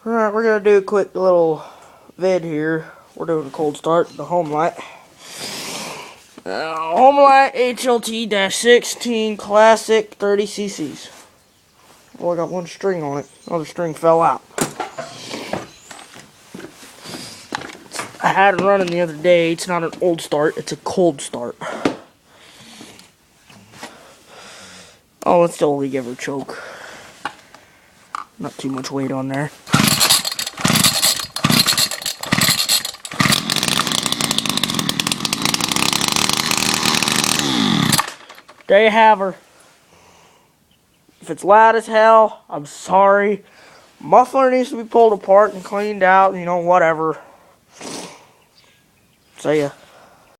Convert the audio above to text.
Alright, we're gonna do a quick little vid here. We're doing a cold start, the Homelite. Homelite HLT-16 Classic 30 cc's. Oh, I got one string on it. Another string fell out. I had it running the other day. It's not an old start, it's a cold start. Oh, let's only give her a choke. Not too much weight on there. There you have her. If it's loud as hell, I'm sorry. Muffler needs to be pulled apart and cleaned out, you know, whatever. See ya.